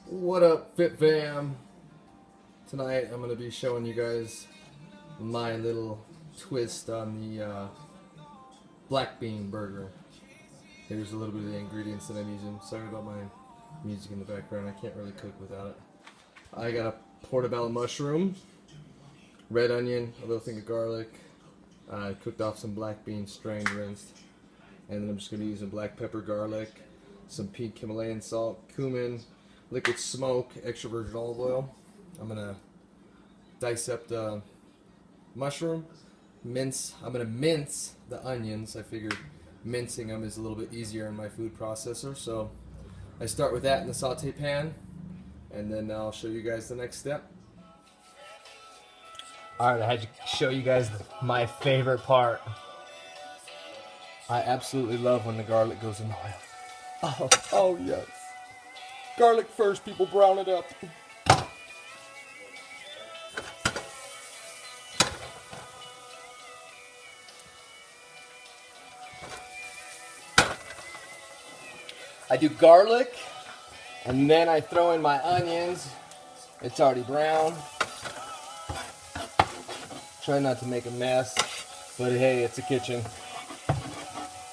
What up, Fit Fam? Tonight I'm going to be showing you guys my little twist on the black bean burger. Here's a little bit of the ingredients that I'm using. Sorry about my music in the background. I can't really cook without it. I got a portobello mushroom, red onion, a little thing of garlic. I cooked off some black beans, strained, rinsed. And then I'm just going to use some black pepper, garlic, some pink Himalayan salt, cumin, liquid smoke, extra virgin olive oil. I'm going to dice up the mushroom, I'm going to mince the onions. I figured mincing them is a little bit easier in my food processor. So I start with that in the saute pan, and then I'll show you guys the next step. Alright, I had to show you guys my favorite part. I absolutely love when the garlic goes in the oil. Oh yes. Garlic first, people, brown it up. I do garlic, and then I throw in my onions. It's already brown. Try not to make a mess, but hey, it's a kitchen.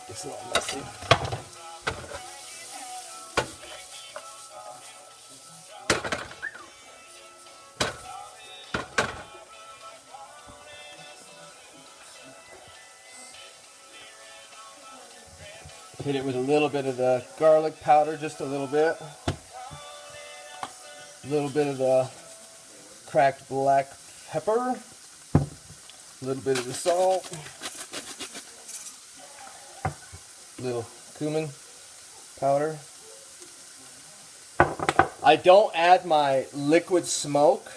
It's a little messy. Hit it with a little bit of the garlic powder, just a little bit. A little bit of the cracked black pepper. A little bit of the salt. A little cumin powder. I don't add my liquid smoke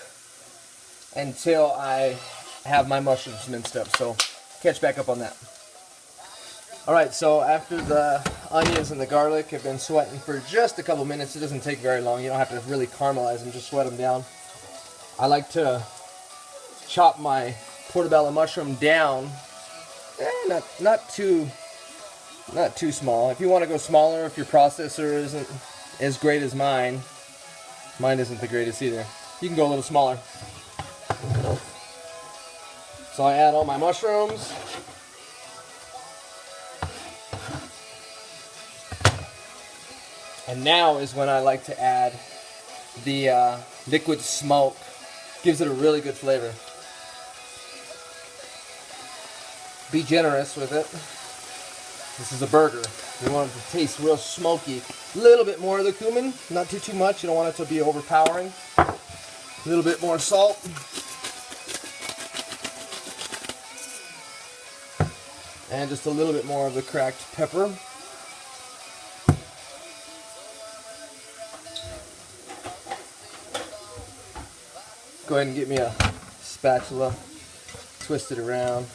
until I have my mushrooms minced up, so catch back up on that. Alright, so after the onions and the garlic have been sweating for just a couple minutes, it doesn't take very long. You don't have to really caramelize them, just sweat them down. I like to chop my portobello mushroom down, not too small. If you want to go smaller, if your processor isn't as great as mine isn't the greatest either, you can go a little smaller. So I add all my mushrooms. And now is when I like to add the liquid smoke. Gives it a really good flavor. Be generous with it. This is a burger. You want it to taste real smoky. A little bit more of the cumin, not too much. You don't want it to be overpowering. A little bit more salt. And just a little bit more of the cracked pepper. Go ahead and get me a spatula, twist it around.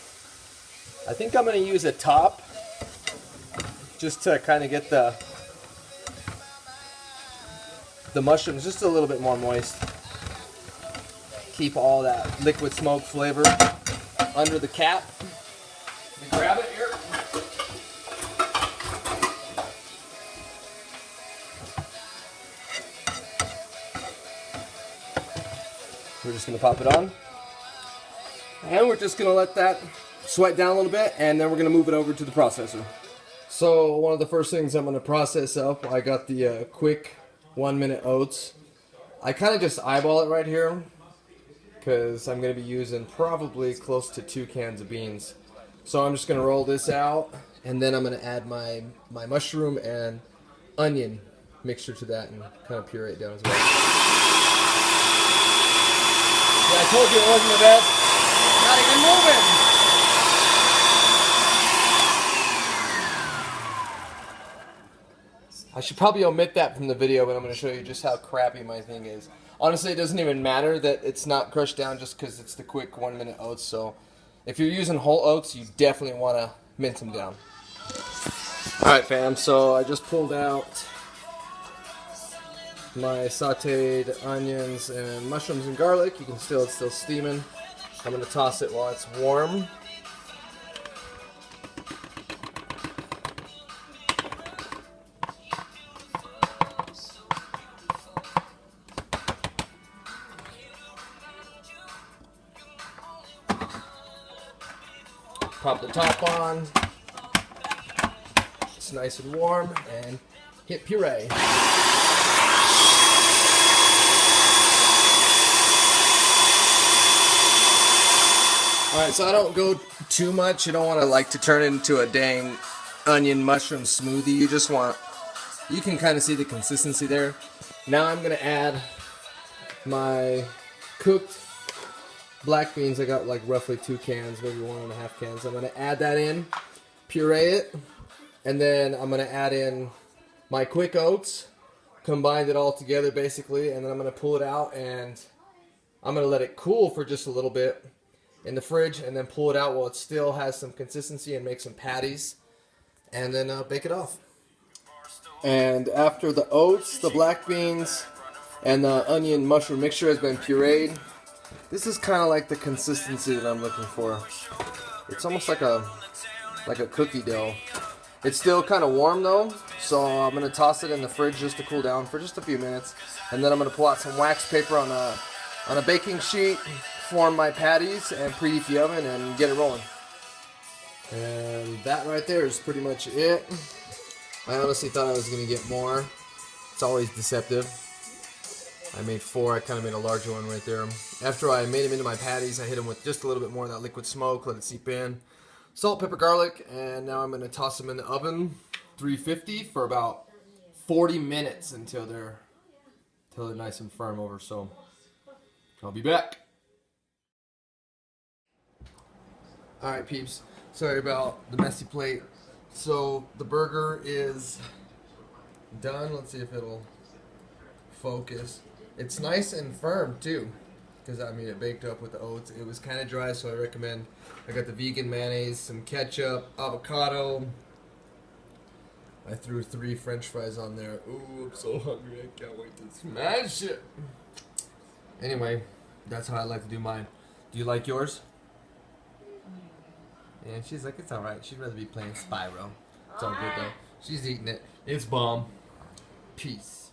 I think I'm going to use a top just to kind of get the mushrooms just a little bit more moist. Keep all that liquid smoke flavor under the cap. Let me grab it here. We're just going to pop it on. And we're just going to let that sweat down a little bit, and then we're going to move it over to the processor. So one of the first things I'm going to process up, I got the quick 1-minute oats. I kind of just eyeball it right here because I'm going to be using probably close to 2 cans of beans. So I'm just going to roll this out, and then I'm going to add my mushroom and onion mixture to that and kind of puree it down as well. Yeah, I told you it wasn't the best. Not even moving. I should probably omit that from the video, but I'm going to show you just how crappy my thing is. Honestly, it doesn't even matter that it's not crushed down just because it's the quick 1-minute oats. So if you're using whole oats, you definitely want to mince them down. Alright fam, so I just pulled out my sauteed onions and mushrooms and garlic. You can it's still steaming. I'm going to toss it while it's warm. Pop the top on. It's nice and warm, and hit puree. Alright, so I don't go too much. You don't want to like to turn it into a dang onion mushroom smoothie. You just want, you can kind of see the consistency there. Now I'm going to add my cooked black beans. I got like roughly 2 cans, maybe 1.5 cans. I'm going to add that in, puree it, and then I'm going to add in my quick oats, combine it all together basically, and then I'm going to pull it out and I'm going to let it cool for just a little bit in the fridge, and then pull it out while it still has some consistency and make some patties, and then bake it off. And after the oats, the black beans, and the onion mushroom mixture has been pureed, this is kind of like the consistency that I'm looking for. It's almost like a cookie dough. It's still kind of warm though, so I'm going to toss it in the fridge just to cool down for just a few minutes, and then I'm going to pull out some wax paper on a baking sheet, form my patties, and preheat the oven and get it rolling. And that right there is pretty much it. I honestly thought I was going to get more. It's always deceptive. I made 4. I kind of made a larger one right there. After I made them into my patties, I hit them with just a little bit more of that liquid smoke, let it seep in. Salt, pepper, garlic, and now I'm going to toss them in the oven, 350, for about 40 minutes until they're nice and firm over. So I'll be back. Alright peeps, sorry about the messy plate. So the burger is done. Let's see if it'll focus. It's nice and firm too, because I mean it baked up with the oats. It was kind of dry, so I recommend, I got the vegan mayonnaise, some ketchup, avocado. I threw 3 french fries on there. Ooh, I'm so hungry, I can't wait to smash it. Anyway, that's how I like to do mine. Do you like yours? And she's like, it's alright. She'd rather be playing Spyro. It's all good though. She's eating it. It's bomb. Peace.